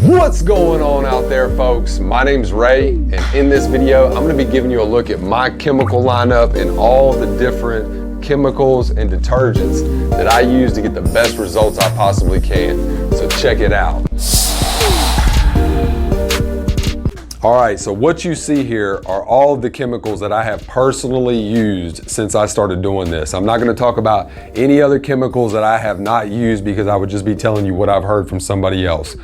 What's going on out there, folks? My name's Ray, and in this video, I'm gonna be giving you a look at my chemical lineup and all the different chemicals and detergents that I use to get the best results I possibly can. So check it out. All right, so what you see here are all of the chemicals that I have personally used since I started doing this. I'm not gonna talk about any other chemicals that I have not used because I would just be telling you what I've heard from somebody else.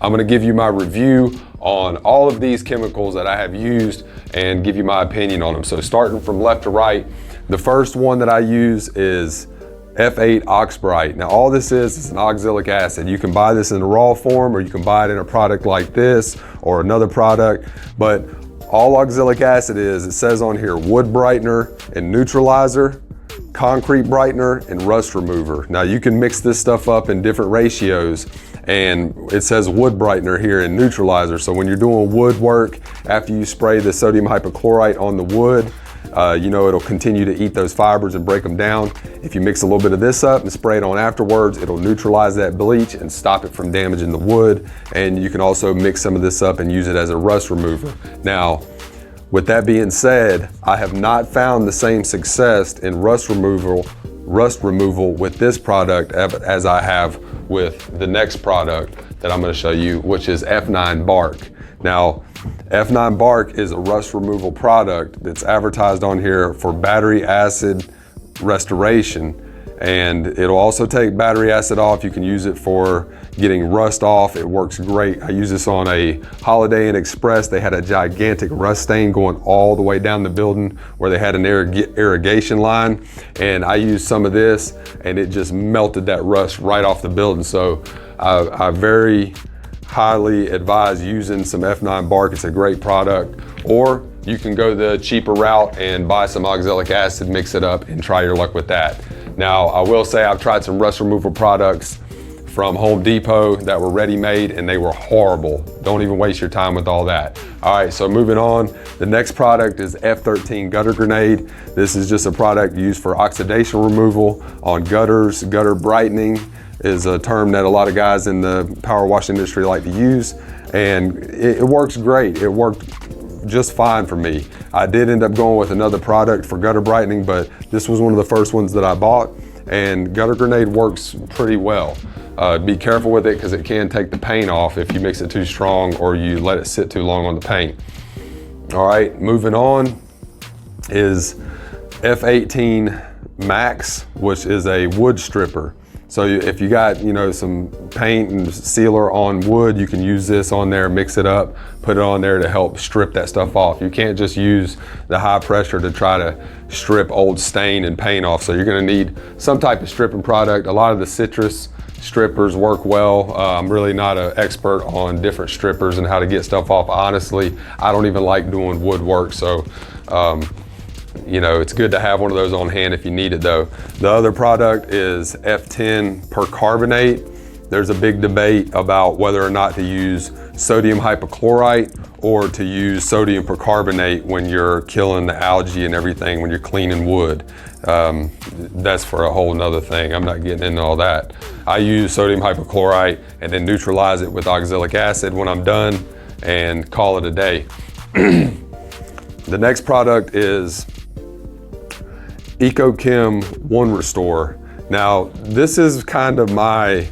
I'm gonna give you my review on all of these chemicals that I have used and give you my opinion on them. So starting from left to right, the first one that I use is F8 Oxbright. Now all this is an oxalic acid. You can buy this in a raw form or you can buy it in a product like this or another product, but all oxalic acid is, it says on here, wood brightener and neutralizer, concrete brightener, and rust remover. Now you can mix this stuff up in different ratios, and it says wood brightener here and neutralizer. So when you're doing wood work, after you spray the sodium hypochlorite on the wood, you know it'll continue to eat those fibers and break them down. If you mix a little bit of this up and spray it on afterwards, it'll neutralize that bleach and stop it from damaging the wood. And you can also mix some of this up and use it as a rust remover. Now, with that being said, I have not found the same success in rust removal with this product as I have with the next product that I'm going to show you, which is F9 Bark. Now, F9 Bark is a rust removal product that's advertised on here for battery acid restoration, and it'll also take battery acid off. You can use it for getting rust off. It works great. I use this on a Holiday Inn Express. They had a gigantic rust stain going all the way down the building where they had an irrigation line, and I used some of this and it just melted that rust right off the building. So I very highly advise using some F9 Bark. It's a great product. Or you can go the cheaper route and buy some oxalic acid, mix it up, and try your luck with that. Now, I will say I've tried some rust removal products from Home Depot that were ready-made and they were horrible. Don't even waste your time with all that. All right, so moving on. The next product is F13 Gutter Grenade. This is just a product used for oxidation removal on gutters. Gutter brightening is a term that a lot of guys in the power wash industry like to use, and it works great. It worked just fine for me. I did end up going with another product for gutter brightening, but this was one of the first ones that I bought, and Gutter Grenade works pretty well. Be careful with it because it can take the paint off if you mix it too strong or you let it sit too long on the paint. All right, moving on is F18 Max, which is a wood stripper. So if you got, you know, some paint and sealer on wood, you can use this on there, mix it up, put it on there to help strip that stuff off. You can't just use the high pressure to try to strip old stain and paint off. So you're gonna need some type of stripping product. A lot of the citrus strippers work well. I'm really not an expert on different strippers and how to get stuff off. Honestly, I don't even like doing woodwork. So, you know, it's good to have one of those on hand if you need it though. The other product is F10 Percarbonate. There's a big debate about whether or not to use sodium hypochlorite or to use sodium percarbonate when you're killing the algae and everything, when you're cleaning wood. That's for a whole nother thing. I'm not getting into all that. I use sodium hypochlorite and then neutralize it with oxalic acid when I'm done and call it a day. The next product is EcoChem One Restore. Now, this is kind of my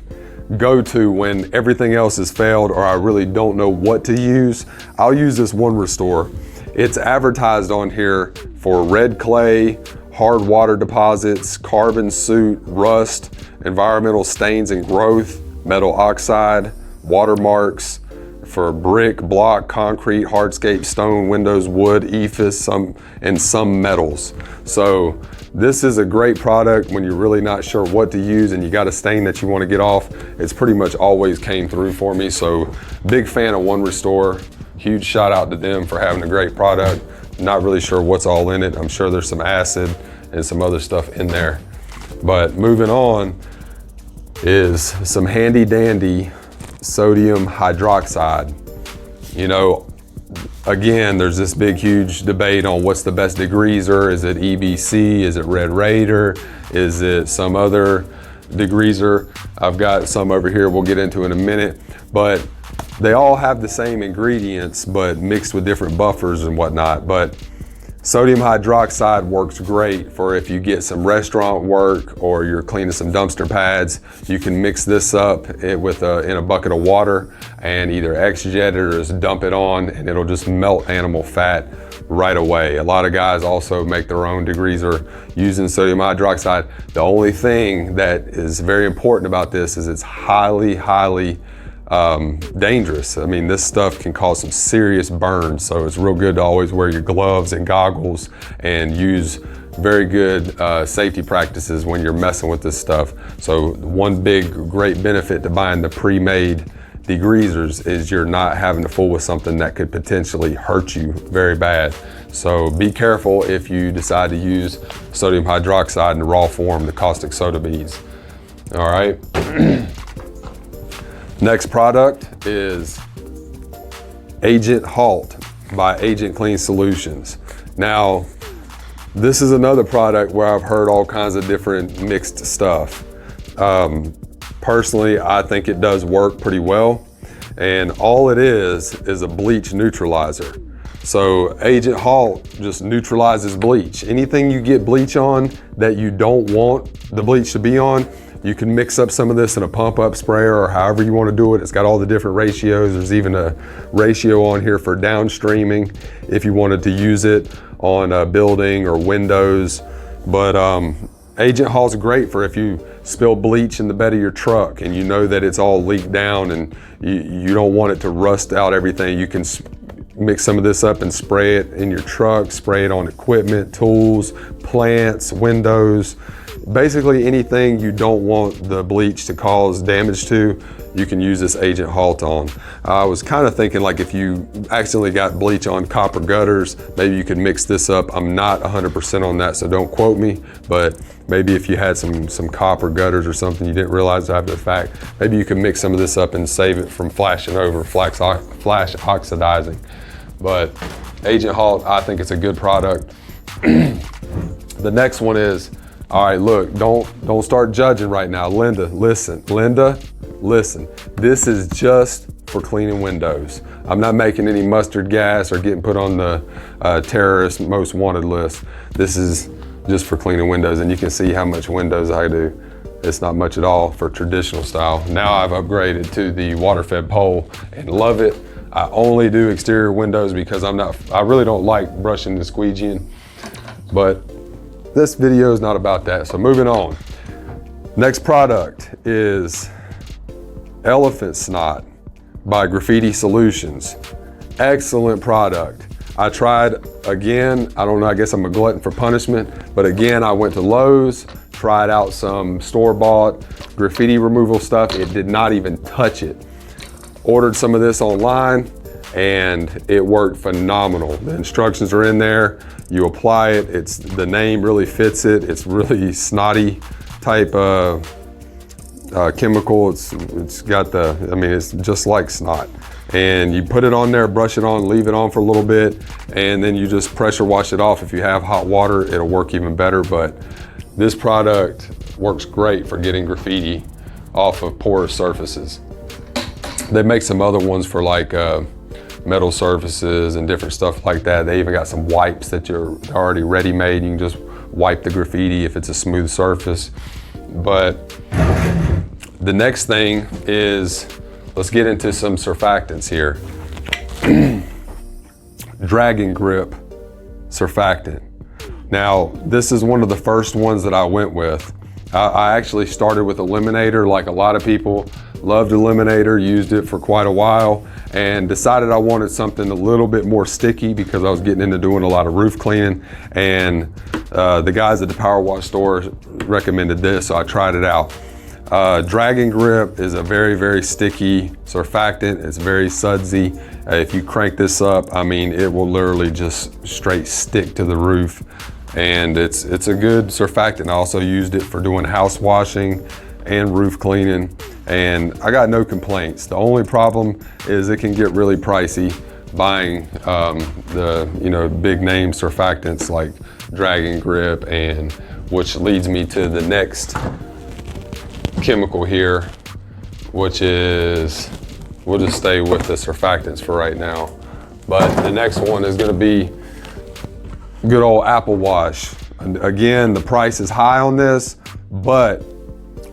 go-to when everything else has failed or I really don't know what to use. I'll use this One Restore. It's advertised on here for red clay, hard water deposits, carbon soot, rust, environmental stains and growth, metal oxide, watermarks, for brick, block, concrete, hardscape, stone, windows, wood, EFIS, and some metals. So this is a great product when you're really not sure what to use and you got a stain that you want to get off. It's pretty much always came through for me. So big fan of One Restore. Huge shout out to them for having a great product. Not really sure what's all in it. I'm sure there's some acid and some other stuff in there. But moving on is some handy dandy sodium hydroxide. You know, again, there's this big, huge debate on what's the best degreaser. Is it EBC? Is it Red Raider? Is it some other degreaser? I've got some over here we'll get into in a minute. But they all have the same ingredients, but mixed with different buffers and whatnot. But sodium hydroxide works great for if you get some restaurant work or you're cleaning some dumpster pads. You can mix this up with in a bucket of water and either X-jet it or just dump it on, and it'll just melt animal fat right away. A lot of guys also make their own degreaser using sodium hydroxide. The only thing that is very important about this is it's highly dangerous. I mean, this stuff can cause some serious burns, so it's real good to always wear your gloves and goggles and use very good safety practices when you're messing with this stuff. So one big great benefit to buying the pre-made degreasers is you're not having to fool with something that could potentially hurt you very bad. So be careful if you decide to use sodium hydroxide in raw form, the caustic soda beads. All right. Next product is Agent Halt by Agent Clean Solutions. Now, this is another product where I've heard all kinds of different mixed stuff. Personally, I think it does work pretty well, and all it is a bleach neutralizer. So Agent Halt just neutralizes bleach. Anything you get bleach on that you don't want the bleach to be on, you can mix up some of this in a pump-up sprayer or however you want to do it. It's got all the different ratios. There's even a ratio on here for downstreaming if you wanted to use it on a building or windows. But Agent Halt's great for if you spill bleach in the bed of your truck and you know that it's all leaked down and you don't want it to rust out everything. You can mix some of this up and spray it in your truck, spray it on equipment, tools, plants, windows. Basically anything you don't want the bleach to cause damage to, you can use this Agent Halt on. I was kind of thinking like if you accidentally got bleach on copper gutters, maybe you could mix this up. I'm not 100% on that, so don't quote me, but maybe if you had some copper gutters or something you didn't realize after the fact, maybe you could mix some of this up and save it from flashing over, flash oxidizing. But Agent Halt, I think it's a good product. The next one is, all right, look, don't start judging right now. Linda, listen. This is just for cleaning windows. I'm not making any mustard gas or getting put on the terrorist most wanted list. This is just for cleaning windows, and you can see how much windows I do. It's not much at all for traditional style. Now I've upgraded to the water-fed pole and love it. I only do exterior windows because I really don't like brushing and squeegeeing, but this video is not about that, so moving on. Next product is Elephant Snot by Graffiti Solutions. Excellent product. I tried again, I don't know, I guess I'm a glutton for punishment, but again, I went to Lowe's, tried out some store-bought graffiti removal stuff. It did not even touch it. Ordered some of this online and it worked phenomenal. The instructions are in there. You apply it, the name really fits it. It's really snotty type chemical. It's got it's just like snot. And you put it on there, brush it on, leave it on for a little bit, and then you just pressure wash it off. If you have hot water, it'll work even better, but this product works great for getting graffiti off of porous surfaces. They make some other ones for like metal surfaces and different stuff like that. They even got some wipes that are already ready-made. You can just wipe the graffiti if it's a smooth surface. But the next thing is, let's get into some surfactants here. Dragon Grip surfactant. Now, this is one of the first ones that I went with. I actually started with Eliminator, like a lot of people. Loved Eliminator, used it for quite a while, and decided I wanted something a little bit more sticky because I was getting into doing a lot of roof cleaning, and the guys at the Power Wash store recommended this, so I tried it out. Dragon Grip is a very, very sticky surfactant. It's very sudsy. If you crank this up, I mean, it will literally just straight stick to the roof, and it's a good surfactant. I also used it for doing house washing and roof cleaning, and I got no complaints. The only problem is it can get really pricey buying the big name surfactants like Dragon Grip, and which leads me to the next chemical here, which is we'll just stay with the surfactants for right now. But the next one is gonna be good old Apple Wash. And again, the price is high on this, but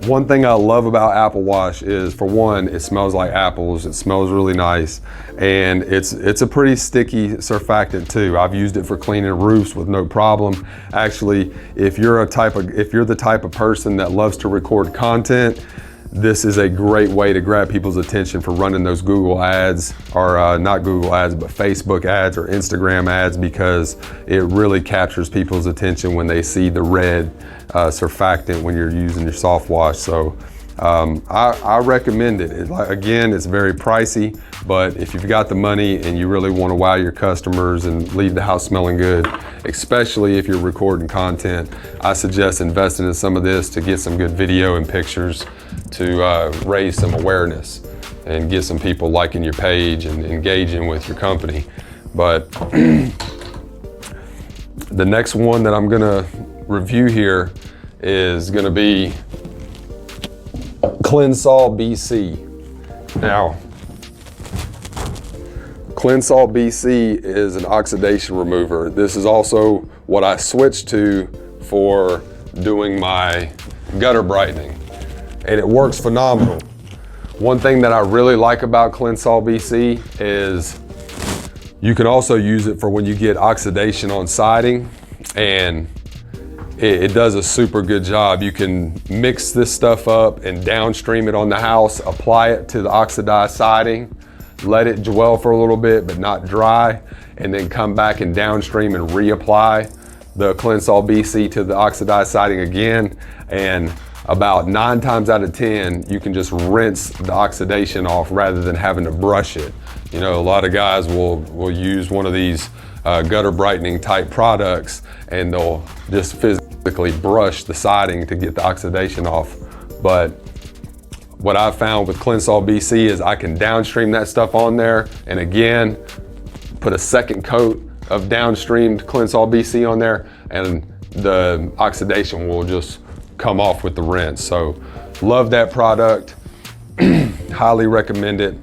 one thing I love about Apple Wash is, for one, it smells like apples. It smells really nice, and it's a pretty sticky surfactant too. I've used it for cleaning roofs with no problem. Actually, if you're the type of person that loves to record content, this is a great way to grab people's attention for running those Google ads, or not Google ads, but Facebook ads or Instagram ads, because it really captures people's attention when they see the red surfactant when you're using your soft wash. So I recommend it. Again, it's very pricey, but if you've got the money and you really want to wow your customers and leave the house smelling good, especially if you're recording content, I suggest investing in some of this to get some good video and pictures to raise some awareness and get some people liking your page and engaging with your company. But the next one that I'm gonna review here is gonna be Cleansol BC. Now, Cleansol BC is an oxidation remover. This is also what I switched to for doing my gutter brightening, and it works phenomenal. One thing that I really like about Cleansol BC is you can also use it for when you get oxidation on siding, and it does a super good job. You can mix this stuff up and downstream it on the house, apply it to the oxidized siding, let it dwell for a little bit but not dry, and then come back and downstream and reapply the Cleansol BC to the oxidized siding again. And about 9 times out of 10, you can just rinse the oxidation off rather than having to brush it. You know, a lot of guys will use one of these gutter brightening type products, and they'll just physically brush the siding to get the oxidation off. But what I've found with Cleansol BC is I can downstream that stuff on there, and again, put a second coat of downstreamed Cleansol BC on there, and the oxidation will just come off with the rinse. So love that product. Highly recommend it.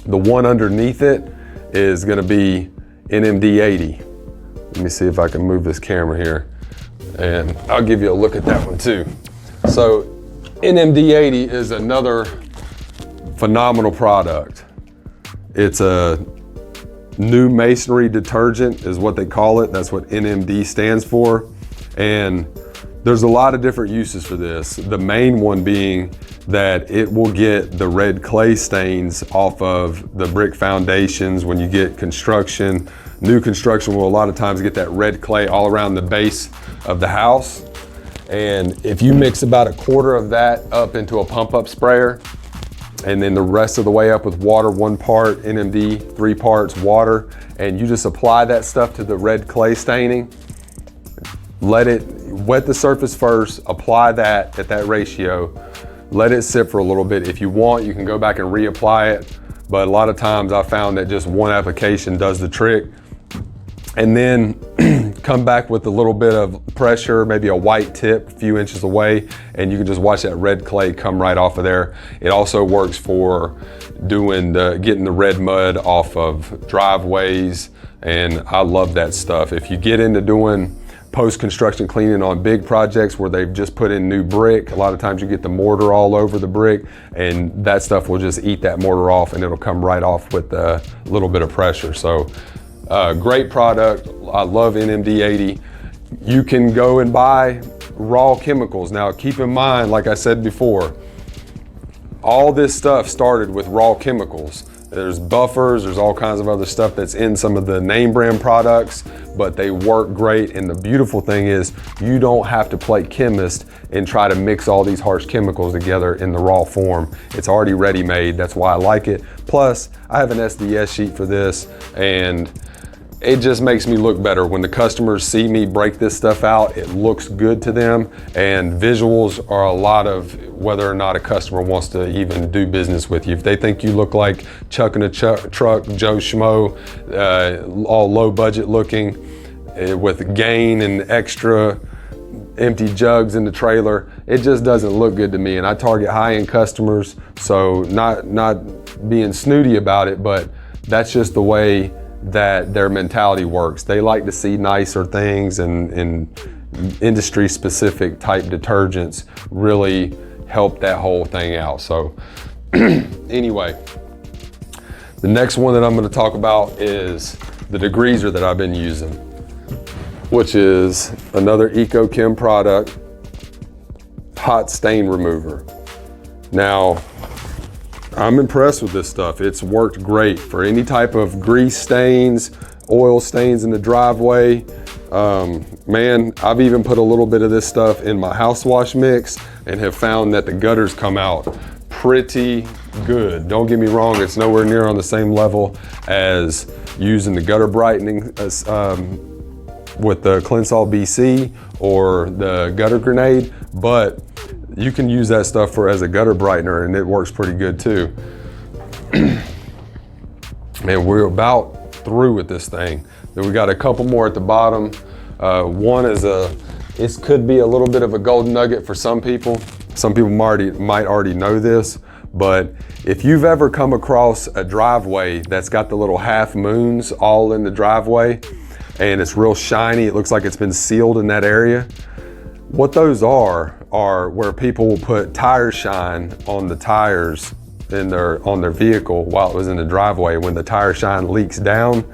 The one underneath it is gonna be NMD 80. Let me see if I can move this camera here, and I'll give you a look at that one too. So NMD 80 is another phenomenal product. It's a new masonry detergent is what they call it. That's what NMD stands for. And there's a lot of different uses for this. The main one being that it will get the red clay stains off of the brick foundations when you get construction. New construction will a lot of times get that red clay all around the base of the house. And if you mix about 1/4 of that up into a pump up sprayer, and then the rest of the way up with water, 1 part NMD, 3 parts water, and you just apply that stuff to the red clay staining, let it wet the surface first, apply that at that ratio, let it sit for a little bit. If you want, you can go back and reapply it, but a lot of times I found that just one application does the trick. And then come back with a little bit of pressure, maybe a white tip a few inches away, and you can just watch that red clay come right off of there. It also works for getting the red mud off of driveways, and I love that stuff. If you get into doing post-construction cleaning on big projects where they've just put in new brick, a lot of times you get the mortar all over the brick, and that stuff will just eat that mortar off, and it'll come right off with a little bit of pressure. So great product. I love NMD 80. You can go and buy raw chemicals. Now keep in mind, like I said before, all this stuff started with raw chemicals. There's buffers, there's all kinds of other stuff that's in some of the name brand products, but they work great. And the beautiful thing is you don't have to play chemist and try to mix all these harsh chemicals together in the raw form. It's already ready made. That's why I like it. Plus, I have an SDS sheet for this, and it just makes me look better. When the customers see me break this stuff out, it looks good to them, and visuals are a lot of whether or not a customer wants to even do business with you. If they think you look like chucking a truck, Joe Schmo, all low budget looking, with gain and extra empty jugs in the trailer. It just doesn't look good to me, and I target high-end customers, so not being snooty about it, but that's just the way that their mentality works. They like to see nicer things, and industry-specific type detergents really help that whole thing out. So anyway, the next one that I'm going to talk about is the degreaser that I've been using, which is another EcoChem product, hot stain remover. Now, I'm impressed with this stuff. It's worked great for any type of grease stains, oil stains in the driveway. Man, I've even put a little bit of this stuff in my house wash mix and have found that the gutters come out pretty good. Don't get me wrong, it's nowhere near on the same level as using the gutter brightening with the Cleansol BC or the Gutter Grenade, but you can use that stuff as a gutter brightener, and it works pretty good too. And we're about through with this thing. Then we got a couple more at the bottom. One is it could be a little bit of a golden nugget for some people. Some people might already know this, but if you've ever come across a driveway that's got the little half moons all in the driveway, and it's real shiny, it looks like it's been sealed in that area. What those are where people will put tire shine on the tires on their vehicle while it was in the driveway. When the tire shine leaks down,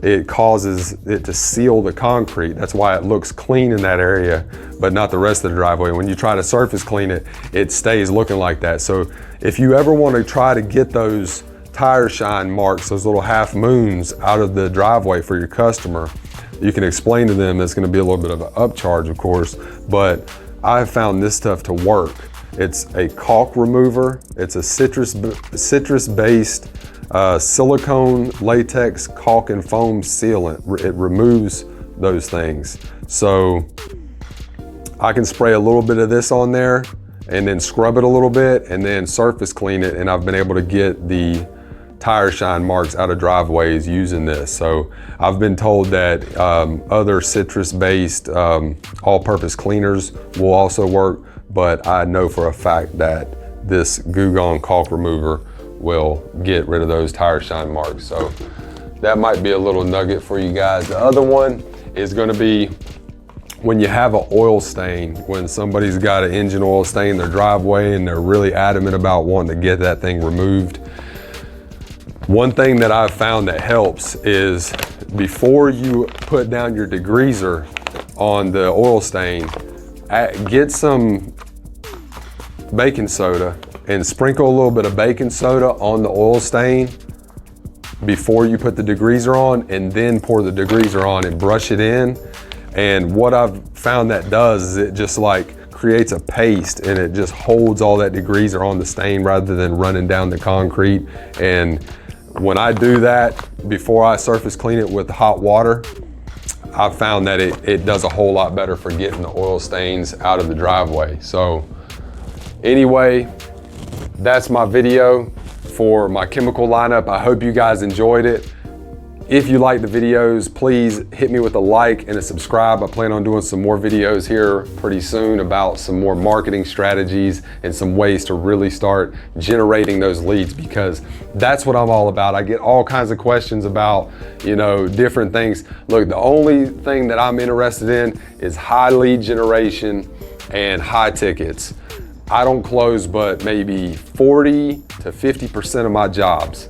it causes it to seal the concrete. That's why it looks clean in that area, but not the rest of the driveway. When you try to surface clean it, it stays looking like that. So if you ever want to try to get those tire shine marks, those little half moons out of the driveway for your customer, you can explain to them it's going to be a little bit of an upcharge, of course, but I've found this stuff to work. It's a caulk remover. It's a citrus-based silicone latex caulk and foam sealant. It removes those things. So I can spray a little bit of this on there and then scrub it a little bit and then surface clean it, and I've been able to get the tire shine marks out of driveways using this. So I've been told that other citrus-based all-purpose cleaners will also work, but I know for a fact that this Goo Gone caulk remover will get rid of those tire shine marks. So that might be a little nugget for you guys. The other one is going to be when you have an oil stain, when somebody's got an engine oil stain in their driveway and they're really adamant about wanting to get that thing removed. One thing that I've found that helps is before you put down your degreaser on the oil stain, get some baking soda and sprinkle a little bit of baking soda on the oil stain before you put the degreaser on, and then pour the degreaser on and brush it in. And what I've found that does is it just like creates a paste, and it just holds all that degreaser on the stain rather than running down the concrete. And when I do that before I surface clean it with hot water, I've found that it does a whole lot better for getting the oil stains out of the driveway. So anyway, that's my video for my chemical lineup. I hope you guys enjoyed it. If you like the videos, please hit me with a like and a subscribe. I plan on doing some more videos here pretty soon about some more marketing strategies and some ways to really start generating those leads, because that's what I'm all about. I get all kinds of questions about, different things. Look, the only thing that I'm interested in is high lead generation and high tickets. I don't close but maybe 40 to 50% of my jobs.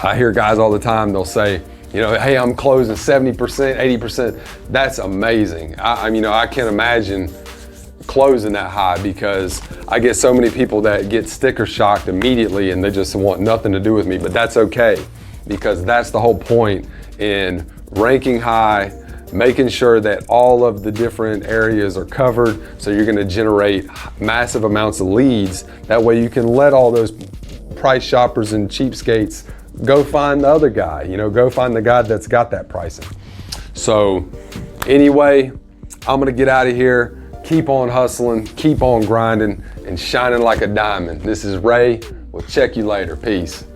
I hear guys all the time, they'll say, hey, I'm closing 70%, 80%. That's amazing. I can't imagine closing that high, because I get so many people that get sticker shocked immediately and they just want nothing to do with me. But that's okay, because that's the whole point in ranking high, making sure that all of the different areas are covered. So you're going to generate massive amounts of leads. That way you can let all those price shoppers and cheapskates go find the other guy, go find the guy that's got that pricing. So anyway, I'm gonna get out of here. Keep on hustling, keep on grinding, and shining like a diamond. This is Ray. We'll check you later. Peace.